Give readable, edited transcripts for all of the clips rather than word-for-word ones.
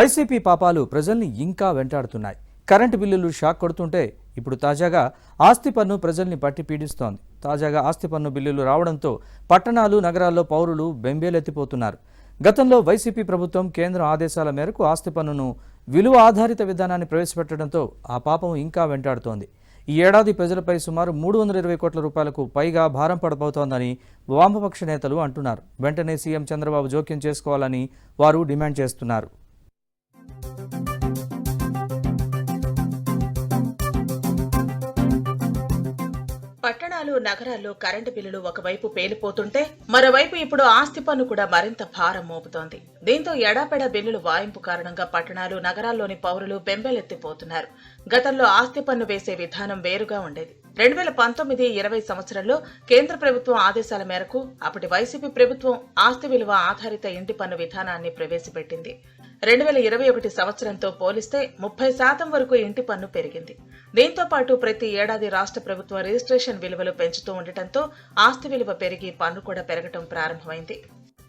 YCP పాపాలు ప్రజల్ని ఇంకా వెంటాడుతున్నాయి. కరెంటు బిల్లులు షాక్ కొడుతుంటే ఇప్పుడు తాజాగా ఆస్తి పన్ను ప్రజల్ని పట్టి పీడిస్తోంది. తాజాగా ఆస్తి పన్ను బిల్లులు రావడంతో పట్టణాలు, నగరాల్లో పౌరులు బెంబేలెత్తిపోతున్నారు. గతంలో వైసీపీ ప్రభుత్వం కేంద్రం ఆదేశాల మేరకు ఆస్తి పన్నును విలువ ఆధారిత విధానాన్ని ప్రవేశపెట్టడంతో ఆ పాపం ఇంకా వెంటాడుతోంది. ఈ ఏడాది ప్రజలపై సుమారు 320 కోట్ల రూపాయలకు పైగా భారం పడబోతోందని వామపక్ష నేతలు అంటున్నారు. వెంటనే సీఎం చంద్రబాబు జోక్యం చేసుకోవాలని వారు డిమాండ్ చేస్తున్నారు. పట్టణాలు, నగరాల్లో కరెంటు బిల్లులు ఒకవైపు పేలిపోతుంటే మరోవైపు ఇప్పుడు ఆస్తి పన్ను కూడా మరింత భారం మోపుతోంది. దీంతో ఎడాపెడా బిల్లులు వాయింపు కారణంగా పట్టణాలు, నగరాల్లోని పౌరులు బెంబేలెత్తిపోతున్నారు. గతంలో ఆస్తి పన్ను వేసే విధానం వేరుగా ఉండేది. 2019-20 సంవత్సరంలో కేంద్ర ప్రభుత్వం ఆదేశాల మేరకు అప్పటి వైసీపీ ప్రభుత్వం ఆస్తి విలువ ఆధారిత ఇంటి పన్ను విధానాన్ని ప్రవేశపెట్టింది. 2021 సంవత్సరంతో పోలిస్తే 30% వరకు ఇంటి పన్ను పెరిగింది. దీంతో పాటు ప్రతి ఏడాది రాష్ట్ర ప్రభుత్వం రిజిస్ట్రేషన్ విలువలు పెంచుతూ ఉండటంతో ఆస్తి విలువ పెరిగి పన్ను కూడా పెరగటం ప్రారంభమైంది.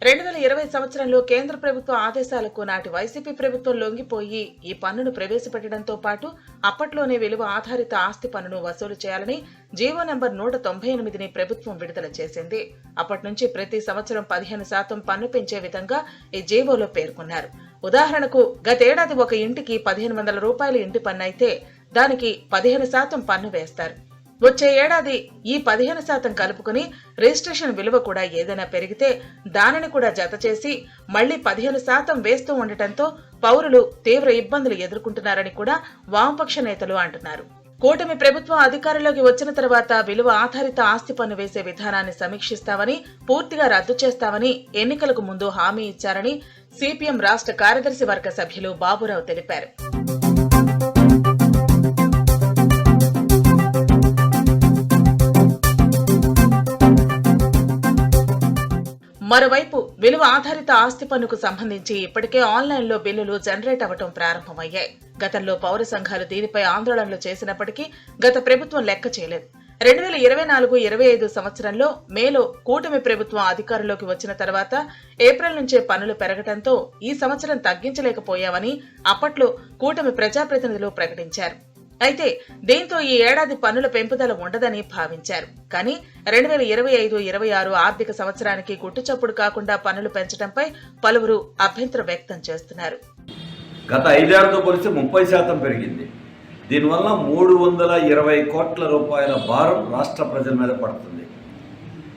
2020 సంవత్సరంలో కేంద్ర ప్రభుత్వ ఆదేశాలకు నాటి వైసీపీ ప్రభుత్వం లొంగిపోయి ఈ పన్నును ప్రవేశపెట్టడంతో పాటు అప్పట్లోనే విలువ ఆధారిత ఆస్తి పన్నును వసూలు చేయాలని జీవో నంబర్ 198ని ప్రభుత్వం విడుదల చేసింది. అప్పటి నుంచి ప్రతి సంవత్సరం 15% పన్ను పెంచే విధంగా ఈ జీవోలో పేర్కొన్నారు. ఉదాహరణకు గతేడాది ఒక ఇంటికి 1500 రూపాయల ఇంటి పన్ను అయితే దానికి 15% పన్ను వేస్తారు. వచ్చే ఏడాది ఈ 15% కలుపుకుని రిజిస్ట్రేషన్ విలువ కూడా ఏదైనా పెరిగితే దానిని కూడా జత చేసి మళ్లీ 15% వేస్తూ ఉండటంతో పౌరులు తీవ్ర ఇబ్బందులు ఎదుర్కొంటున్నారని కూడా వామపక్ష నేతలు అంటున్నారు. కూటమి ప్రభుత్వం అధికారంలోకి వచ్చిన తర్వాత విలువ ఆధారిత ఆస్తి పన్ను వేసే విధానాన్ని సమీక్షిస్తామని, పూర్తిగా రద్దు చేస్తామని ఎన్నికలకు ముందు హామీ ఇచ్చారని సిపిఎం రాష్ట్ర కార్యదర్శి వర్గ సభ్యులు బాబురావు తెలిపారు. మరోవైపు విలువ ఆధారిత ఆస్తి పన్నుకు సంబంధించి ఇప్పటికే ఆన్లైన్లో బిల్లులు జనరేట్ అవ్వటం ప్రారంభమయ్యాయి. గతంలో పౌర సంఘాలు దీనిపై ఆందోళనలు చేసినప్పటికీ గత ప్రభుత్వం లెక్క చేయలేదు. 2024-25 సంవత్సరంలో మేలో కూటమి ప్రభుత్వం అధికారంలోకి వచ్చిన తర్వాత ఏప్రిల్ నుంచే పన్నులు పెరగటంతో ఈ సంవత్సరం తగ్గించలేకపోయామని అప్పట్లో కూటమి ప్రజాప్రతినిధులు ప్రకటించారు. అయితే దీంతో ఈ ఏడాది పన్నుల పెంపుదల ఉండదని భావించారు. కానీ 2025-26 ఆర్థిక సంవత్సరానికి గుట్టుచప్పుడు కాకుండా పన్నులు పెంచడంపై పలువురు అభ్యంతరం వ్యక్తం చేస్తున్నారు. గత 5 ఏళ్లతో పోలిస్తే 30% పెరిగింది. దీనివల్ల 320 కోట్ల రూపాయల భారం రాష్ట్ర ప్రజల మీద పడుతుంది.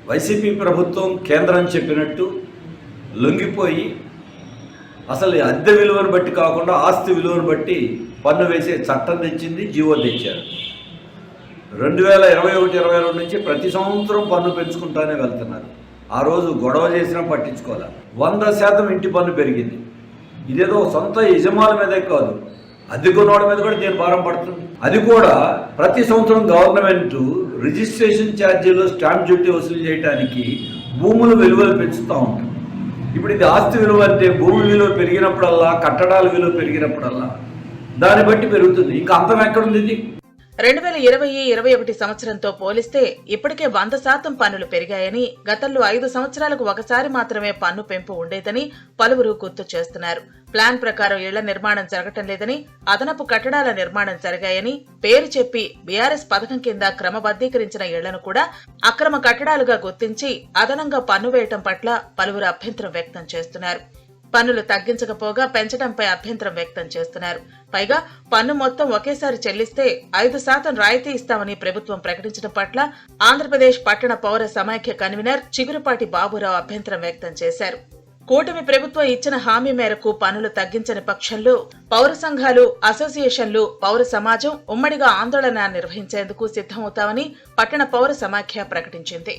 వైసీపీ ప్రభుత్వం కేంద్రం చెప్పినట్టు లొంగిపోయి అసలు అద్దె విలువను బట్టి కాకుండా ఆస్తి విలువను బట్టి పన్ను వేసే చట్టం తెచ్చింది, జీవో తెచ్చారు. 2021-22 నుంచి ప్రతి సంవత్సరం పన్ను పెంచుకుంటానే వెళ్తున్నారు. ఆ రోజు గొడవ చేసినా పట్టించుకోవాలి. 100% ఇంటి పన్ను పెరిగింది. ఇదేదో సొంత యజమానుల మీదే కాదు, అద్దె కొన్నవాడి మీద కూడా దీని భారం పడుతుంది. అది కూడా ప్రతి సంవత్సరం గవర్నమెంట్ రిజిస్ట్రేషన్ ఛార్జీలు, స్టాంప్ డ్యూటీ వసూలు చేయడానికి భూముల విలువలు పెంచుతూ ఉంటుంది. ఇప్పుడు ఇది ఆస్తి విలువ అంటే భూమి విలువ పెరిగినప్పుడల్లా, కట్టడాల విలువ పెరిగినప్పుడల్లా దాన్ని బట్టి పెరుగుతుంది. ఇంకా అంతం ఎక్కడుంది? ఇది 2020-21 సంవత్సరంతో పోలిస్తే ఇప్పటికే 100% పన్నులు పెరిగాయని, గతంలో 5 సంవత్సరాలకు ఒకసారి మాత్రమే పన్ను పెంపు ఉండేదని పలువురు గుర్తు చేస్తున్నారు. ప్లాన్ ప్రకారం ఇళ్ల నిర్మాణం జరగటం లేదని, అదనపు కట్టడాల నిర్మాణం జరిగాయని పేరు చెప్పి బీఆర్ఎస్ పథకం కింద క్రమబద్దీకరించిన ఇళ్లను కూడా అక్రమ కట్టడాలుగా గుర్తించి అదనంగా పన్ను వేయటం పట్ల పలువురు అభ్యంతరం వ్యక్తం చేస్తున్నారు. పన్నులు తగ్గించకపోగా పెంచడంపై అభ్యంతరం వ్యక్తం చేస్తున్నారు. పైగా పన్ను మొత్తం ఒకేసారి చెల్లిస్తే 5% రాయితీ ఇస్తామని ప్రభుత్వం ప్రకటించడం పట్ల ఆంధ్రప్రదేశ్ పట్టణ పౌర సమైక్య కన్వీనర్ చిగురుపాటి బాబురావు అభ్యంతరం వ్యక్తం చేశారు. కూటమి ప్రభుత్వం ఇచ్చిన హామీ మేరకు పన్నులు తగ్గించని పక్షంలో పౌర సంఘాలు, అసోసియేషన్లు, పౌర సమాజం ఉమ్మడిగా ఆందోళన నిర్వహించేందుకు సిద్ధమవుతామని పట్టణ పౌర సమాఖ్య ప్రకటించింది.